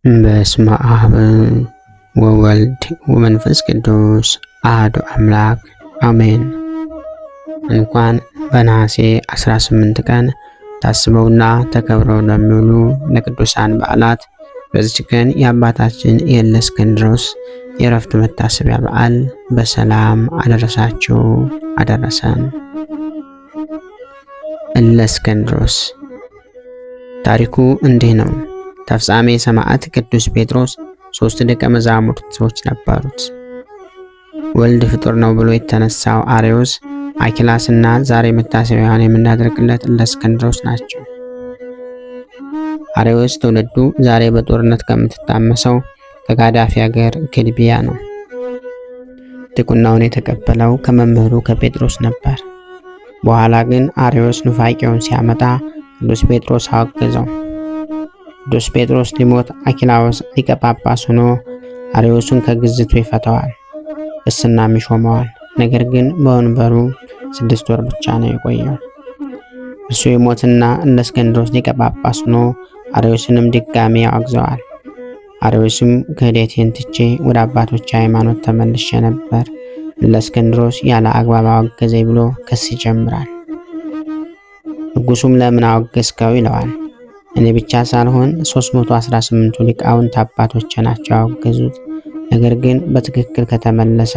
በስመ አብ ወወልድ ወመንፈስ ቅዱስ አሐዱ አምላክ አሜን። እንኳን በነሐሴ 18 ቀን ታስበውና ተከብረው ለሚውሉ ለቅዱሳን በዓላት በዚች ቀን የአባታችን የእለእስክንድሮስ የዕረፍቱ መታሰቢያ በዓል በሰላም አደረሳችሁ አደረሰን። እለእስክንድሮስ ታሪኩ እንዲህ ነው። ተፍጻሜ ሰማዕት ቅዱስ ጴጥሮስ 3 ደቀ መዛሙርቶች ነበሩት። ወልድ ፍጡር ነው ብሎ የተነሳው አርዮስ፣ አኪላስና ዛሬ መታሰቢያን የምናደርግለት እለእስክንድሮስ ናቸው። አርዮስ ትውልዱ ዛሬ በጦርነት ከምትታመሰው ከጋዳፊ ሀገር ክልቢያ ነው። ድቁናውን የተቀበለው ከመምህሩ ከጴጥሮስ ነበር። በኋላ ግን አርዮስ ኑፋቄውን ሲያመጣ ቅዱስ ጴጥሮስ አወገዘው። ቅዱስ ጴጥሮስ ሊሞት አኪላዎስ ሊቀ ጳጳስ ሆኖ አርዮስን ከግዝቱ ይፈተዋል፣ ቅስናም ይሾመዋል። ነገር ግን በወንበሩ 6 ወር ብቻ ነው የቆየው። እሱ የሞትና እለእስክንድሮስ ሊቀ ጳጳስ ሆኖ አርዮስንም ድጋሚ ያወግዘዋል። አርዮስም ክህደቴን ትቼ ወደ አባቶች ሃይማኖት ተመልሼ ነበር፣ እለእስክንድሮስ ያለ አግባብ አወገዘኝ ብሎ ክስ ይጀምራል። ንጉሱም ለምን አወገዝከው ይለዋል። እኔ ብቻ ሳልሆን 318ቱ ሊቃውንት አባቶች ናቸው ያወገዙት። ነገር ግን በትክክል ከተመለሰ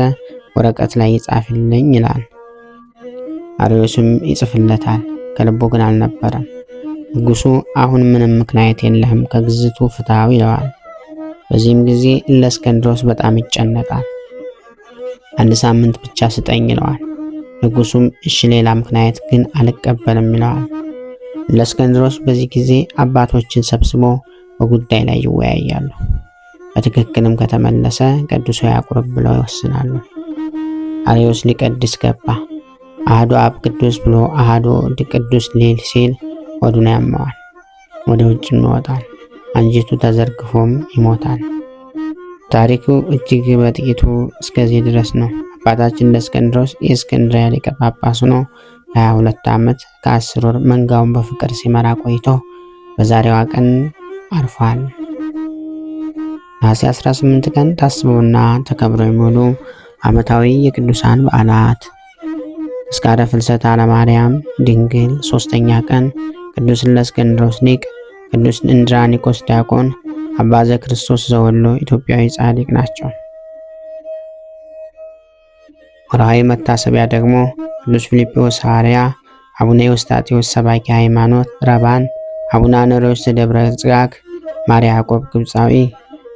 ወረቀት ላይ ይጻፍልኝ ይላል። አርዮስም ይጽፍለታል፣ ከልቡ ግን አልነበረም። ንጉሱ አሁን ምንም ምክንያት የለህም፣ ከግዝቱ ፍትሃው ይለዋል። በዚህም ጊዜ እለእስክንድሮስ በጣም ይጨነቃል። 1 ሳምንት ብቻ ስጠኝ ይለዋል። ንጉሱም እሺ፣ ሌላ ምክንያት ግን አልቀበልም ይለዋል። እለእስክንድሮስ በዚህ ጊዜ አባቶችን ሰብስቦ በጉዳይ ላይ ይወያያሉ። በትክክልም ከተመለሰ ቀድሶ ያቁርብ ብለው ይወስናሉ። አርዮስ ሊቀድስ ገባ። አሐዱ አብ ቅዱስ ብሎ አሐዱ ወልድ ቅዱስ ሊል ሲል ሆዱን ያመዋል፣ ወደ ውጭም ይወጣል፣ አንጀቱ ተዘርግፎም ይሞታል። ታሪኩ እጅግ በጥቂቱ እስከዚህ ድረስ ነው። አባታችን እለእስክንድሮስ የእስክንድርያ ሊቀ ጳጳስ ሆኖ 22 ዓመት ከ10 ወር መንጋውን በፍቅር ሲመራ ቆይቶ በዛሬዋ ቀን አርፏል። ነሐሴ 18 ቀን ታስበውና ተከብረው የሚውሉ ዓመታዊ የቅዱሳን በዓላት ምስካረ ፍልሰታ ለማርያም ድንግል 3ኛ ቀን ቅዱስ እለእስክንድሮስ ሊቅ፣ ቅዱስ እንድራኒቆስ ዲያቆን፣ አባ ዘክርስቶስ ዘወሎ ኢትዮጵያዊ ጻድቅ ናቸው። ወርሃዊ መታሰቢያ ደግሞ ቅዱስ ፊልጶስ ሐዋርያ፣ አቡነ ኤዎስጣቴዎስ ሰባኪ ሃይማኖት ረባን፣ አቡነ አኖሬዎስ ዘደብረ ጽጋግ፣ ማር ያዕቆብ ግብፃዊ፣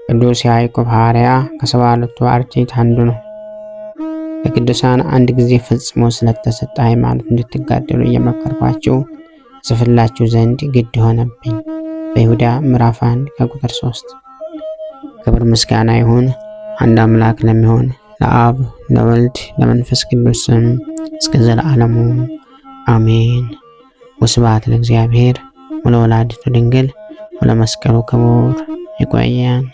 ቅዱስ ያዕቆብ ሐዋርያ ከ72ቱ አርድእት አንዱ ነው። ለቅዱሳን አንድ ጊዜ ፈጽሞ ስለተሰጠ ሃይማኖት እንድትጋደሉ እየመከርኳችሁ ጽፍላችሁ ዘንድ ግድ ሆነብኝ። በይሁዳ ምዕራፍ 1 ከቁጥር 3። ክብር ምስጋና ይሁን አንድ አምላክ ለሚሆን ለአብ ለወልድ ለመንፈስ ቅዱስ ስም እስከ ዘለዓለሙ አሜን። ወስብሐት ለእግዚአብሔር ወለወላዲቱ ድንግል ወለመስቀሉ ክቡር። ይቆየን።